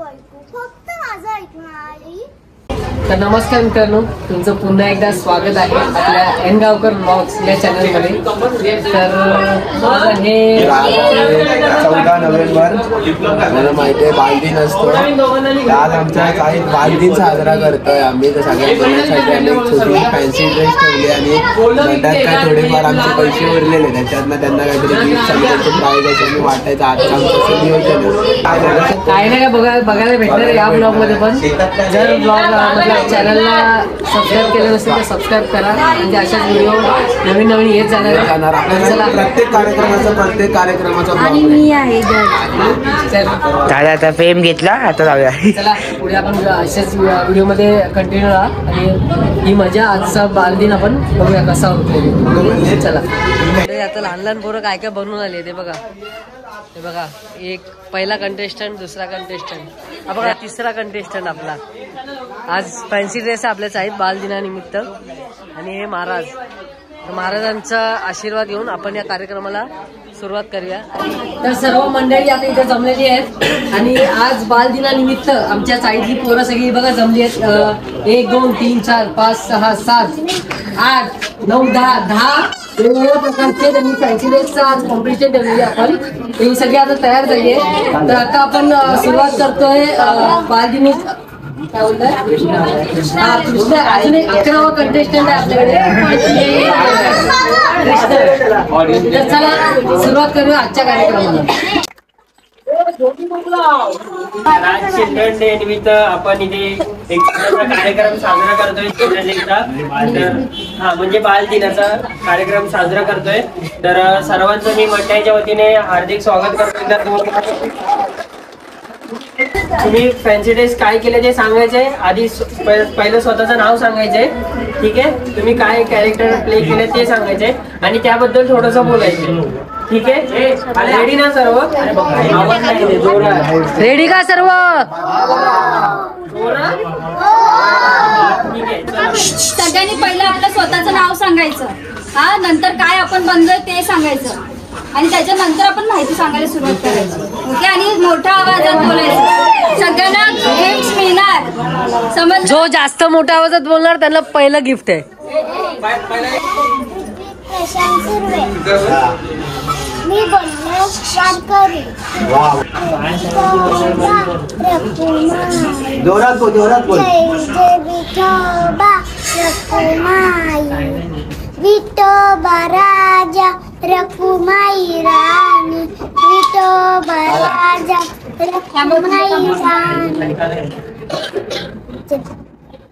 फक्त माझं ऐकून आई. तर नमस्कार मित्रांनो, तुमचं पुन्हा एकदा स्वागत आहे आपल्या एनगावकर ब्लॉग्स या चॅनलमध्ये. तर हे 14 नोव्हेंबर मला माहिती आहे बालदिन असतो. आज आमच्या काही बालदिन साजरा करतोय आम्ही. तर सगळ्या मुलांसाठी आम्ही छोटी फॅन्सी ड्रेस ठेवले आणि म्हणतात काय थोडेफार आमचे पैसे उरलेले त्याच्यातनं त्यांना काहीतरी गिफ्ट सांगायचं प्राईज असं वाटायचं. आजचं आमचं नियोजन काही नाही का बघायला भेटणार या ब्लॉग मध्ये. पण जर ब्लॉग चॅनलला सबस्क्राईब केलं नसेल तर सबस्क्राईब करा, म्हणजे अशाच व्हिडिओ नवीन नवीन येत जाणार आपल्याला. प्रत्येक कार्यक्रमाचा आणि मी आहे चला आता फेम घेतला, आता जाऊया. चला पुढे आपण अशाच व्हिडिओ मध्ये कंटिन्यू राहा आणि ही मजा आजचा बालदिन आपण बघूया कसा होतो. चला आता लहान लहान पोरं काय काय बनवून आले ते बघा. हे बघा, एक पहिला कंटेस्टंट, दुसरा कंटेस्टंट, बघा तिसरा कंटेस्टंट आपला. आज फॅन्सी ड्रेस आपल्याच आहेत बालदिनानिमित्त. आणि हे महाराज, महाराजांचा आशीर्वाद घेऊन आपण या कार्यक्रमाला सुरुवात करूया. तर सर्व मंडळी आता इथे जमलेली आहेत आणि आज बालदिनानिमित्त आमच्या साईडची पोरं सगळी बघा जमली आहेत. 1 2 3 4 5 6 7 8 9 10 वेगवेगळ्या प्रकारचे त्यांनी फॅन्सी ड्रेसचं आज कॉम्पिटिशन ठेवलेली आपण. ही सगळी आता तयार झाली आहे. तर आता आपण सुरुवात करतोय बालदिनी. काय बोलतोय कृष्ण. अजून एक 11वा कंटेस्टंट आहे आपल्याकडे. तर चला सुरुवात करूया आजच्या कार्यक्रमाला. आज चिल्ड्रन डे निमित्त आपण इथे एक कार्यक्रम साजरा करतोय. म्हणजे बालदिनाचा कार्यक्रम साजरा करतोय. तर सर्वांचं मी मंडळाच्या वतीने हार्दिक स्वागत करतोय. तुम्ही फॅन्सी ड्रेस काय केले ते सांगायचंय. आधी पहिलं स्वतःचं नाव सांगायचंय, ठीक आहे. तुम्ही काय कॅरेक्टर प्ले केले ते सांगायचंय आणि त्याबद्दल थोडस बोलायचं, ठीक आहे. रेडी ना सर्व? रेडी का सर्व? सगळ्यांनी पहिलं आपलं स्वतःचं नाव सांगायचं. हा, नंतर काय आपण बनलोय ते सांगायचं आणि त्याच्यानंतर आपण माहिती सांगायला सुरुवात करायची. ओके. आणि मोठ्या आवाजात बोलायचं. सगळ्यांना गिफ्ट मिळणार, समज. जो जास्त मोठ्या आवाजात बोलणार त्यांना पहिलं गिफ्ट आहे. मी बोलणार वारकरी. जोरात बोल, जोरात बोल. जय विठोबा रखुमाई, विठोबा राजा रखुमाई राणी, विठोबा राजा रखुमाई राणी.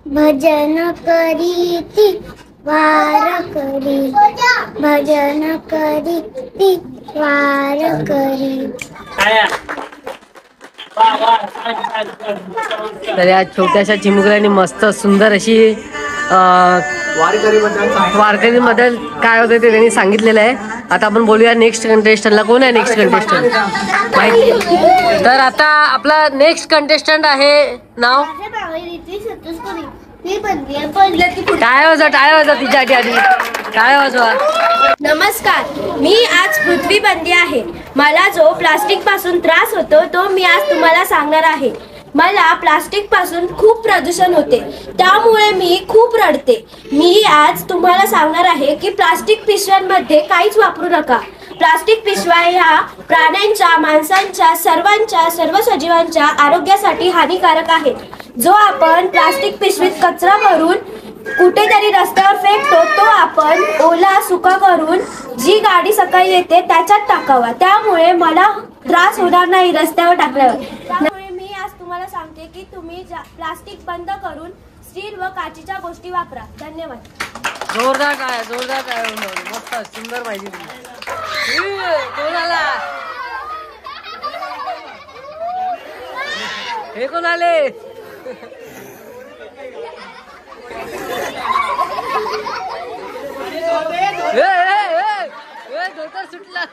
भजन करीती वारकरी, भजन करीती वारकरी. तर या छोट्याशा चिमुकल्याने मस्त सुंदर अशी वारकरी बद्दल काय होतं ते त्यांनी सांगितलेलं आहे. आता आपण बोलूया नेक्स्ट कंटेस्टंटला. कोण आहे नेक्स्ट कंटेस्टंट? तर आता आपला नेक्स्ट कंटेस्टंट आहे नाव टाळ्या वाजवा तिच्यासाठी. आधी टाळ्या वाजवा. नमस्कार, मी आज पृथ्वी बंदी आहे. मला जो प्लास्टिक पासून त्रास होतो तो मी आज तुम्हाला सांगणार आहे. मला प्लास्टिक पासून खूप प्रदूषण होते, त्यामुळे मी खूप रडते. मी आज तुम्हाला सांगणार आहे की प्लास्टिक पिशव्यांमध्ये काहीच वापरू नका. प्लास्टिक पिशव्या ह्या प्राण्यांच्या, माणसांच्या, सर्व सजीवांच्या आरोग्यासाठी हानिकारक आहेत. जो आपण प्लास्टिक पिशवीत कचरा भरून कुठेतरी रस्त्यावर फेकतो तो आपण ओला सुका करून जी गाडी सकाळी येते त्याच्यात टाकावा. त्यामुळे मला त्रास होणार नाही रस्त्यावर टाकल्यावर. त्यामुळे मी आज तुम्हाला सांगते की तुम्ही प्लास्टिक बंद करून स्टील व काचेच्या गोष्टी वापरा. धन्यवाद. जोरदार काय मस्त सुंदर माहिती कोणाला. हे कोण आले? सुटला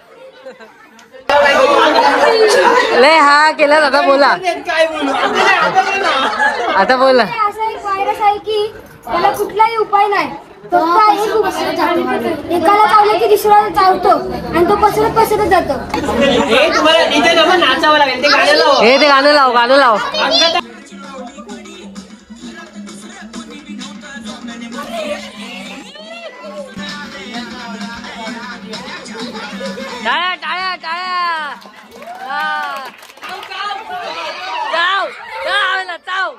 लय हा केला. आता बोला, आता बोला. असा एक व्हायरस आहे की त्याला कुठलाही उपाय नाही. पप्पा एक पसरत जातो, एकाला चावलं की दुसरा चावतो आणि तो पसरत जातो. हे तुम्हाला इथे ना मग नाचावं लागेल. ते गाणं लावा. हे ते गाणं लाव. टाळ्या. चाव.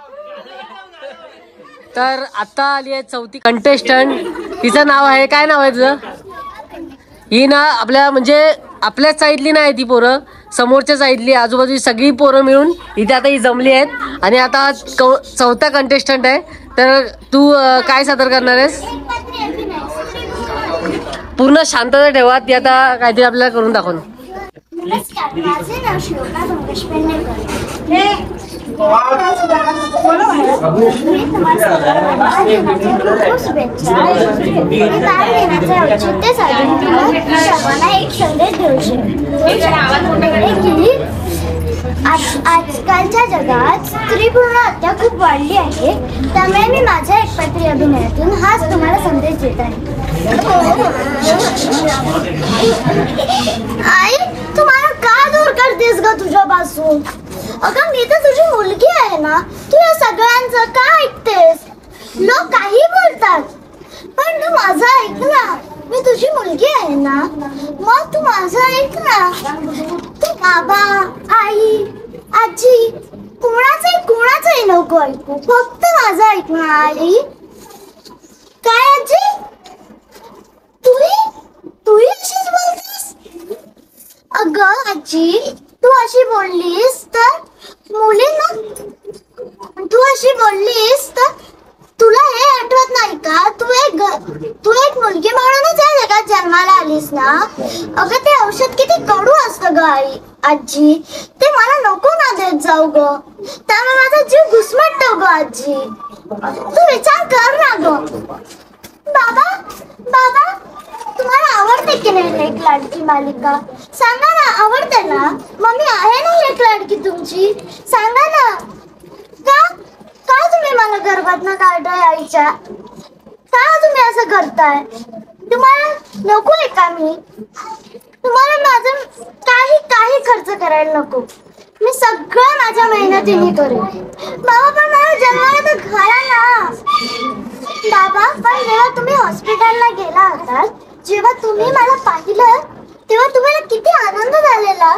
तर आता आली आहे चौथी कंटेस्टंट. तिचं नाव आहे, काय नाव आहे तुझं? ही ना आपल्याच साईडली नाही ती पोरं, समोरच्या साईडली आजूबाजूची सगळी पोरं मिळून इथे आता ही जमली आहेत आणि आता चौथा कंटेस्टंट आहे. तर तू काय सादर करणार आहेस? पूर्ण शांतता ठेवा. ती आता काहीतरी आपल्याला करून दाखवणार. नमस्कार, माझे नाव श्लोका मंगेश पेडणेकर. मी तुम्हाला शुभेच्छा. मी बालदिनाचे औचित्य साधून तुम्हाला सर्वांना एक संदेश देऊ इच्छिते की आजकालच्या जगात स्त्रीभ्रूण हत्या खूप वाढली आहे. त्यामुळे मी माझ्या एकपात्री अभिनयातून हाच तुम्हाला संदेश देत आहे. आई, तू मला का दूर करतेस ग तुझ्यापासून? अगं, मी तर तुझी मुलगी आहे ना. तू या सगळ्यांचं का ऐकतेस? लोक काही बोलतात, पण तू माझं ऐक ना. मी तुझी मुलगी आहे ना, मग तू माझं ऐक ना. तू बाबा, आई, आजी कुणाचंही नको ऐकू, फक्त माझं ऐक ना. आई, काय आजी, तूही अशीच बोलतेस? अगं आजी, तू अशी बोललीस तर तुला हे आठवत नाही का? तू एक मुलगी म्हणूनच या जगात जन्माला आलीस ना. अगं, ते औषध किती कडू असतं ग आजी. ते मला नको ना देत जाऊ ग. त्यामुळे माझा जीव घुसमटतो ग आजी. तू विचार कर ना ग. बाबा, तुम्हाला आवडते की नाही एक लाडकी मालिका? सांगा ना, आवडते ना? मम्मी आहे ना एक लाडकी तुमची? सांगा ना. का तुम्ही मला गर्भातनं काढताय आईच्या? का तुम्ही असं करताय? तुम्हाला नको आहे का मी? तुम्हाला माझं काही खर्च करायला नको. मी सगळं माझ्या मेहनतीने करेन. बाबा, पण मला जन्माला तर घाला ना. बाबा, पण जेव्हा तुम्ही हॉस्पिटलला गेला होता, जेव्हा तुम्ही मला पाहिलं, तेव्हा तुम्हाला किती आनंद झालेला.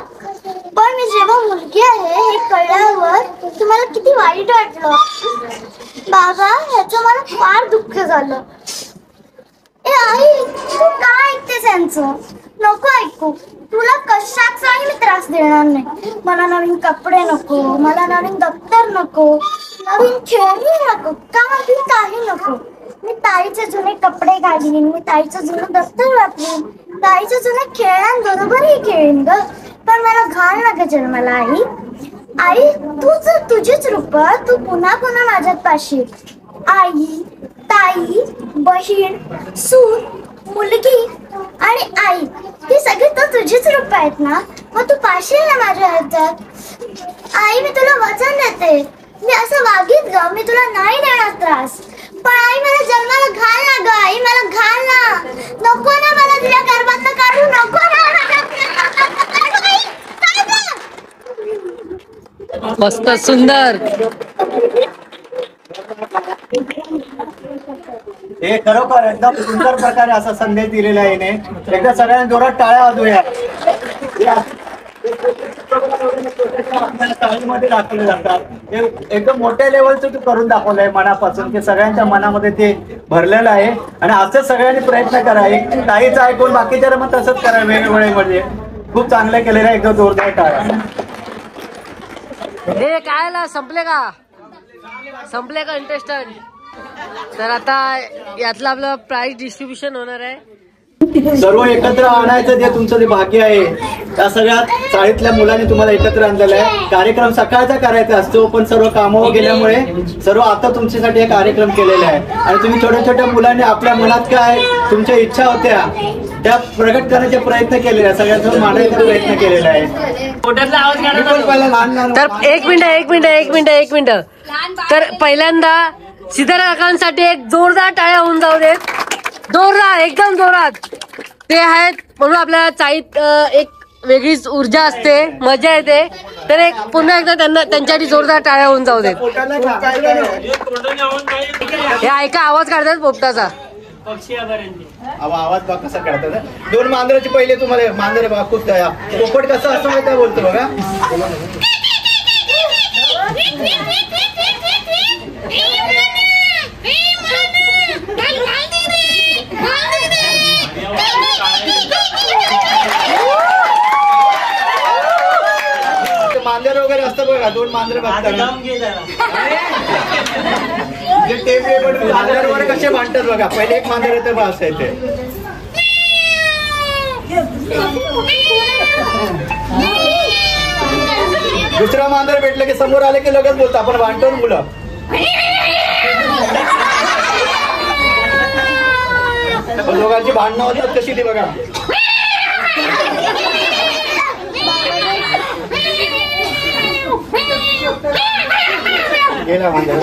पण मी जेव्हा मुलगी आहे हे कळल्यावर तुम्हाला किती वाईट वाटलं. बाबा, ह्याचं मला फार दुःख झालं. ए आई, तू का ऐकतेस यांचं? नको ऐकू. तुला कशाचाही मी त्रास देणार नाही. मला नवीन कपडे नको, मला नवीन दप्तर नको, नवीन खेळणी नको, काही नको. मी ताईचे जुने कपडे घालीन, मी ताईचं जुनं दप्तर वापरीन, ताईच्या जुन्या खेळण्यांबरोबरही खेळीन ग. पण मला घाल नका जन्माला आई. तुझीच रूप तू पुन्हा माझ्यात पाशी. आई, ताई, बहीण, सून, मुलगी आणि आई, ही सगळी तुझीच रूप आहेत ना. मग तू पाशील ना माझ्या हातात. आई, मी तुला वचन देते, मी असं वागीत ग, मी तुला नाही देणार त्रास. पण आई, मला जन्माला घाल ना ग. आई, मला घाल ना. नको ना, मला तुझ्या गर्भातनं काढू नको ना. मस्त, सुंदर. हे खरोखर एकदम सुंदर प्रकारे असा संदेश दिलेला आहे. एकदा सगळ्यांना जोरात टाळ्या वाजवूया. टाळीमध्ये दाखवले जातात. एकदम मोठ्या लेवलचं तू करून दाखवलंय मनापासून, की सगळ्यांच्या मनामध्ये ते भरलेलं आहे. आणि असंच सगळ्यांनी प्रयत्न करा. एक ताईचं ऐकून बाकीच्या मग तसंच करा वेगवेगळे. म्हणजे खूप चांगलं केलेलं आहे. एकदम जोरदार टाळ्या. हे काय संपले कंटेस्टंट. तर आता यातलं आपलं प्राइज डिस्ट्रीब्युशन होणार आहे. सर्व एकत्र आणायचं जे तुमचं जे भाग्य आहे, त्या सगळ्या चाळीतल्या मुलांनी तुम्हाला एकत्र आणलेलं आहे. कार्यक्रम सकाळचा करायचा असतो, पण सर्व कामावर गेल्यामुळे सर्व आता तुमच्यासाठी हे कार्यक्रम केलेला आहे. आणि तुम्ही छोट्या छोट्या मुलांनी आपल्या मनात काय तुमच्या इच्छा होत्या त्या प्रगट करण्याचे प्रयत्न केलेले आहे. सगळ्यांसमोर मांडण्याचा प्रयत्न केलेला आहे. तर एक मिनिट. तर पहिल्यांदा सिद्धार्थ काकांसाठी एक जोरदार टाळ्या होऊन जाऊ देत. जोरात एकदम जोरात ते आहेत म्हणून आपल्याला चाळीत एक वेगळीच ऊर्जा असते, मजा येते. तर एक पुन्हा एकदा त्यांना त्यांच्यासाठी जोरदार टाळ्या होऊन जाऊ देत. हे ऐका आवाज काढतात पोपटाचा. आवाज बघ कसा काढतात. 2 मांजराची पहिले तुम्हाला मांजर बघा खूप दया. पोपट कसं असं माहिती बोलतो बघा. मांजर वगैरे असतं बघा. 2 मांजर बघतात मांजर वगैरे कसे भांडतात बघा. पहिले एक मांजर येतं बा असं येते. दुसरा मांजर भेटलं की समोर आले की लगेच बोलतो आपण भांडतो ना मुलं. दोघांची भांडणं होतात कशी ती बघा. गेला मांजर.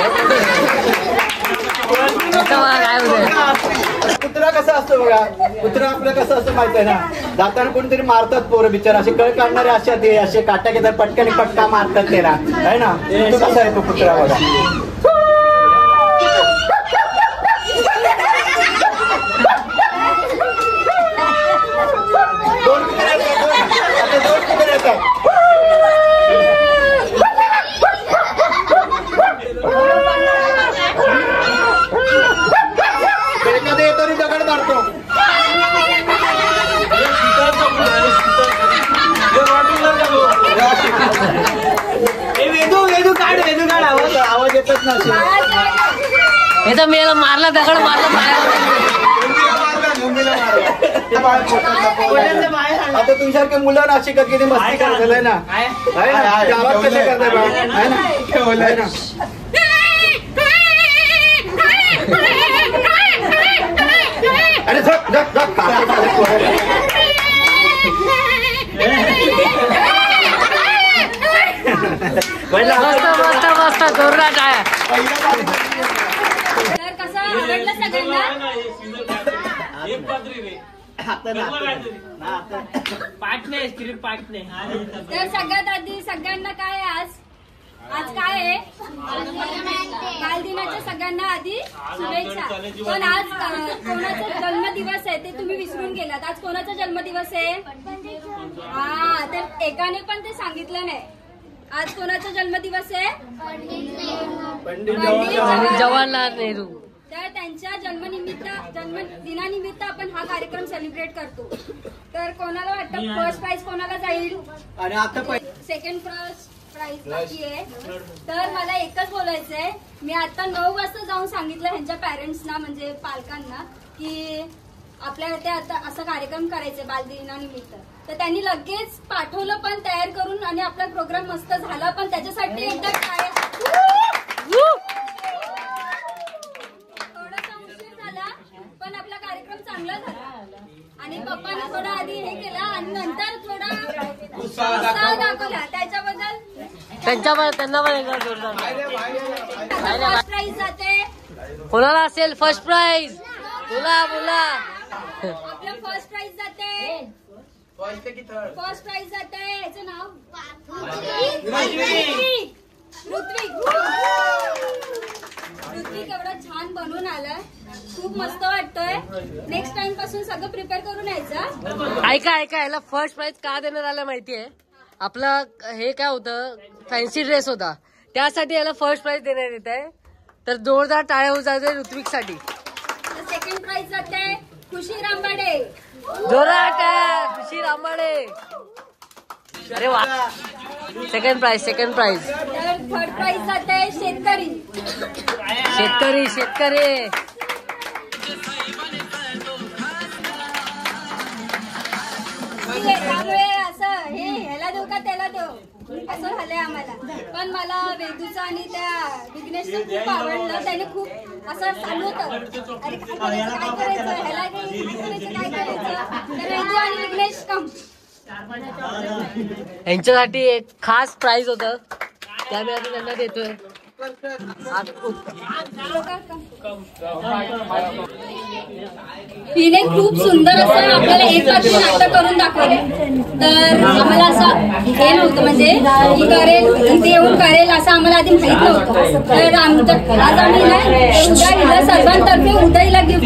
कुत्रा कसा असतो बघा. कुत्रा आपलं कसं असतं माहित आहे ना. जाताना कोणतरी मारतात पोरं बिचार. असे कळ काढणारे अशा ते असे काट्या घेतात पटकन पटका मारतात ते ना आहे ना. तो कसा आहे तो कुत्रा बघा. दोन कुत्रे येतात. एखादं येतो आणि दगड मारतो. वेदू काढ आवाज येतच ना. हे तर मेला मारला दगड मारला. आता तुमच्यासारखे मुलं ना शिकत किती मस्ती करतात ना. आवाज कसे करताय ना. अरे झक झक झक. मस्त मस्त मस्त जोरदार टाळ्या. तर कसं आवडलं सगळ्यांना? तर सगळ्यात आधी सगळ्यांना काय आज काय आहे? बालदिनाच्या सगळ्यांना आधी शुभेच्छा. पण आज कोणाचा जन्मदिवस आहे ते तुम्ही विसरून गेलात. आज कोणाचा जन्मदिवस आहे? हा, तर एकाने पण ते सांगितलं नाही. आज कोणाचा जन्मदिवस आहे? पंडित जवाहरलाल नेहरू. तर त्यांच्या जन्मदिनानिमित्त आपण हा कार्यक्रम सेलिब्रेट करतो. तर कोणाला वाटतं फर्स्ट प्राइज कोणाला जाईल? आणि आता सेकंड प्राइज बाकी आहे. तर मला एकच बोलायचंय. मी आता 9 वाजता जाऊन सांगितलं ह्यांच्या पॅरेंट्सना म्हणजे पालकांना की आपल्या इथे आता असा कार्यक्रम करायचा बालदिनानिमित्त. तर त्यांनी लगेच पाठवलं पण तयार करून आणि आपला प्रोग्राम मस्त झाला. पण त्याच्यासाठी एकदा थोडासा उशीर झाला पण आपला कार्यक्रम चांगला झाला. आणि पप्पाने थोडा आधी हे केला आणि नंतर थोडा उत्साह दाखवला. त्याच्याबद्दल त्यांना पण एकदा जोरदार. फर्स्ट प्राइज जाते. कोणाला असेल फर्स्ट प्राइज? बोला बोला. आपलं फर्स्ट प्राइज जाते. फर्स्ट प्राइज जाते. याचं नाव ऋत्विक एवढं छान बनवून आलं. खूप मस्त वाटतोय. नेक्स्ट टाइम पासून सगळं प्रिपेअर करून यायचं. ऐका याला फर्स्ट प्राइज का देण्यात आलं माहितीये? आपलं हे काय होतं, फॅन्सी ड्रेस होता, त्यासाठी याला फर्स्ट प्राइज देण्यात येत आहे. तर जोरदार टाळ्या होत जाते ऋत्विक साठी. सेकंड प्राइज जाते खुशी रांबाडे. जोरदार टाळ्या खुशी रांबाडे. अरे वा. Second prize. तर थर्ड प्राइज जाते शेतकरी. त्यामुळे असं हे ह्याला देऊ का त्याला देऊ असं झालंय आम्हाला. पण मला वेदूचं आणि त्या विघ्नेशचं खूप आवडलं. त्याने खूप असं चालू होतं, अरे काय करायचं ह्याला काय करायचं. तर वेदू आणि विघ्नेश कम. यांच्यासाठी एक खास प्राइज होतं, त्यामुळे आता त्यांना देतोय. तिने खूप सुंदर असं आपल्याला एक वाक्य नाटक करून दाखवले. तर आम्हाला असं हे नव्हतं म्हणजे ही करेल इथे येऊन करेल असं आम्हाला आधी माहित नव्हतं. तर आमचं आज आम्ही ना उद्या हिला सर्वांतर्फे उद्याला गिफ्ट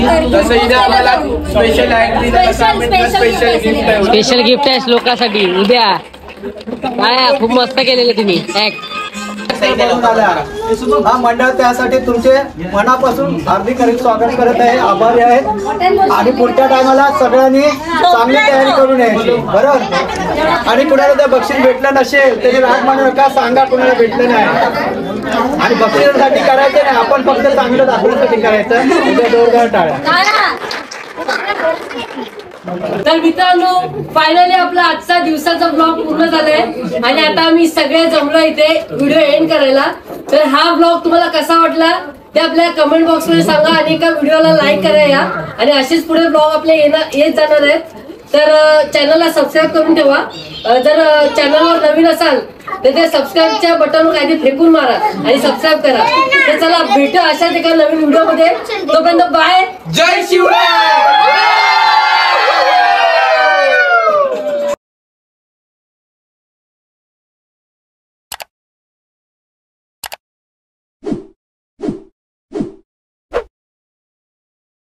स्पेशल गिफ्ट आहे श्लोकासाठी उद्या. काय खूप मस्त केलेलं तुम्ही ऍक्ट. हा मंडळ त्यासाठी तुमचे मनापासून हार्दिक स्वागत करत आहे, आभारी आहेत. आणि पुढच्या टायमाला सगळ्यांनी चांगली तयारी करून यायची बरोबर. आणि कुणाला जर बक्षीस भेटलं नसेल तरी राग मानू नका, सांगा कुणाला भेटलं नाही. आणि बक्षिसासाठी करायचं नाही, आपण फक्त चांगलं दाखवण्यासाठी करायचं. उद्या जोरदार टाळ्या. तर मित्रांनो फायनली आपला आजचा दिवसाचा ब्लॉग पूर्ण झालाय आणि आता आम्ही सगळे जमलो इथे व्हिडिओ एंड करायला. तर हा ब्लॉग तुम्हाला कसा वाटला ते आपल्या कमेंट बॉक्स मध्ये सांगा आणि एका व्हिडिओला लाईक करा या. आणि असेच पुढे ब्लॉग आपले येत जाणार आहेत. तर चॅनलला सबस्क्राईब करून ठेवा. जर चॅनलवर नवीन असाल तर ते सबस्क्राईबच्या बटनवर काहीतरी फेकून मारा आणि सबस्क्राईब करा. तर चला भेटू अशाच एका नवीन व्हिडिओ मध्ये. तोपर्यंत बाय. जय शिवराय.